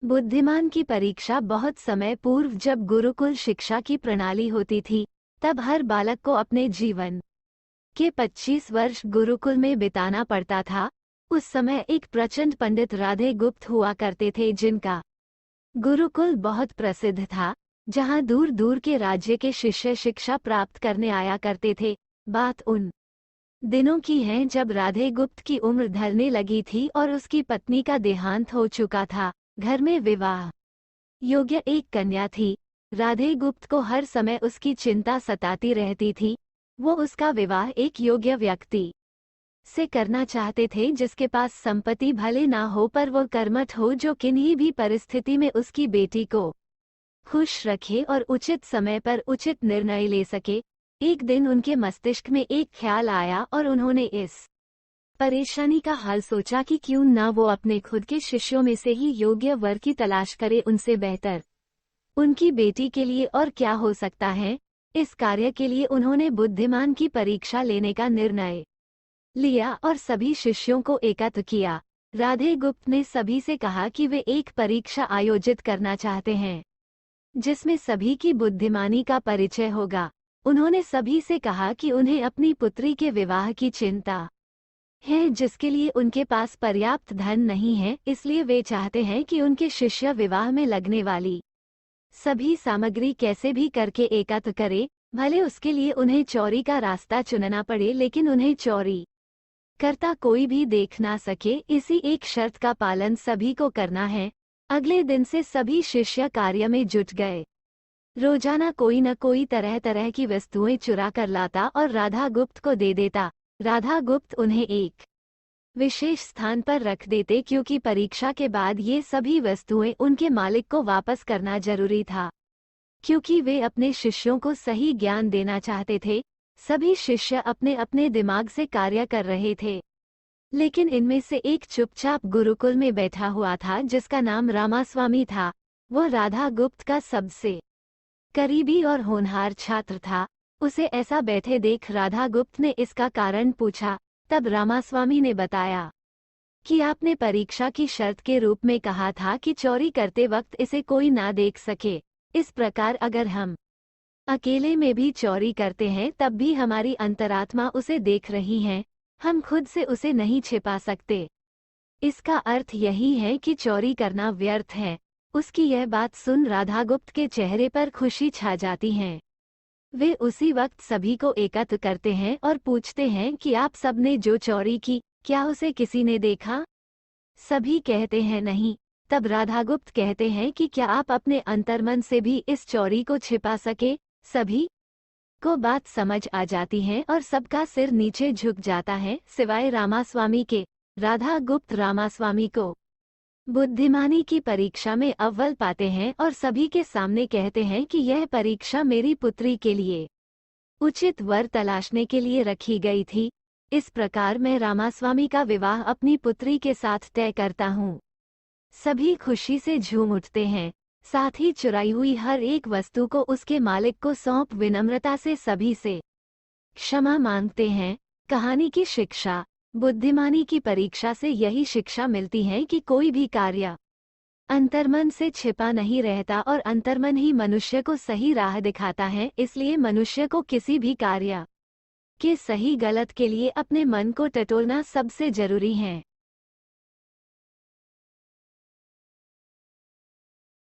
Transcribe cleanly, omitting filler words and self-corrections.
बुद्धिमान की परीक्षा बहुत समय पूर्व जब गुरुकुल शिक्षा की प्रणाली होती थी, तब हर बालक को अपने जीवन के 25 वर्ष गुरुकुल में बिताना पड़ता था। उस समय एक प्रचंड पंडित राधे गुप्त हुआ करते थे, जिनका गुरुकुल बहुत प्रसिद्ध था, जहां दूर दूर के राज्य के शिष्य शिक्षा प्राप्त करने आया करते थे। बात उन दिनों की है जब राधे गुप्त की उम्र ढलने लगी थी और उसकी पत्नी का देहांत हो चुका था। घर में विवाह योग्य एक कन्या थी। राधे गुप्त को हर समय उसकी चिंता सताती रहती थी। वो उसका विवाह एक योग्य व्यक्ति से करना चाहते थे, जिसके पास संपत्ति भले ना हो पर वो कर्मठ हो, जो किन्हीं भी परिस्थिति में उसकी बेटी को खुश रखे और उचित समय पर उचित निर्णय ले सके। एक दिन उनके मस्तिष्क में एक ख्याल आया और उन्होंने इस परेशानी का हल सोचा कि क्यों न वो अपने खुद के शिष्यों में से ही योग्य वर की तलाश करे, उनसे बेहतर उनकी बेटी के लिए और क्या हो सकता है। इस कार्य के लिए उन्होंने बुद्धिमान की परीक्षा लेने का निर्णय लिया और सभी शिष्यों को एकत्र किया। राधे गुप्त ने सभी से कहा कि वे एक परीक्षा आयोजित करना चाहते हैं, जिसमें सभी की बुद्धिमानी का परिचय होगा। उन्होंने सभी से कहा कि उन्हें अपनी पुत्री के विवाह की चिंता है, जिसके लिए उनके पास पर्याप्त धन नहीं है, इसलिए वे चाहते हैं कि उनके शिष्य विवाह में लगने वाली सभी सामग्री कैसे भी करके एकत्र करे। भले उसके लिए उन्हें चोरी का रास्ता चुनना पड़े, लेकिन उन्हें चोरी करता कोई भी देख ना सके। इसी एक शर्त का पालन सभी को करना है। अगले दिन से सभी शिष्य कार्य में जुट गए। रोजाना कोई न कोई तरह तरह की वस्तुएं चुरा कर लाता और राधा गुप्त को दे देता। राधा गुप्त उन्हें एक विशेष स्थान पर रख देते, क्योंकि परीक्षा के बाद ये सभी वस्तुएं उनके मालिक को वापस करना जरूरी था, क्योंकि वे अपने शिष्यों को सही ज्ञान देना चाहते थे। सभी शिष्य अपने अपने दिमाग से कार्य कर रहे थे, लेकिन इनमें से एक चुपचाप गुरुकुल में बैठा हुआ था, जिसका नाम रामास्वामी था। वो राधा गुप्त का सबसे करीबी और होनहार छात्र था। उसे ऐसा बैठे देख राधा गुप्त ने इसका कारण पूछा। तब रामास्वामी ने बताया कि आपने परीक्षा की शर्त के रूप में कहा था कि चोरी करते वक्त इसे कोई ना देख सके। इस प्रकार अगर हम अकेले में भी चोरी करते हैं, तब भी हमारी अंतरात्मा उसे देख रही है। हम खुद से उसे नहीं छिपा सकते। इसका अर्थ यही है कि चोरी करना व्यर्थ है। उसकी यह बात सुन राधागुप्त के चेहरे पर खुशी छा जाती है। वे उसी वक्त सभी को एकत्र करते हैं और पूछते हैं कि आप सबने जो चोरी की, क्या उसे किसी ने देखा? सभी कहते हैं नहीं। तब राधागुप्त कहते हैं कि क्या आप अपने अंतर्मन से भी इस चोरी को छिपा सके? सभी को बात समझ आ जाती है और सबका सिर नीचे झुक जाता है, सिवाय रामास्वामी के। राधागुप्त रामास्वामी को बुद्धिमानी की परीक्षा में अव्वल पाते हैं और सभी के सामने कहते हैं कि यह परीक्षा मेरी पुत्री के लिए उचित वर तलाशने के लिए रखी गई थी। इस प्रकार मैं रामास्वामी का विवाह अपनी पुत्री के साथ तय करता हूँ। सभी खुशी से झूम उठते हैं, साथ ही चुराई हुई हर एक वस्तु को उसके मालिक को सौंप विनम्रता से सभी से क्षमा मांगते हैं। कहानी की शिक्षा। बुद्धिमानी की परीक्षा से यही शिक्षा मिलती है कि कोई भी कार्य अंतर्मन से छिपा नहीं रहता और अंतर्मन ही मनुष्य को सही राह दिखाता है। इसलिए मनुष्य को किसी भी कार्य के सही गलत के लिए अपने मन को टटोलना सबसे जरूरी है।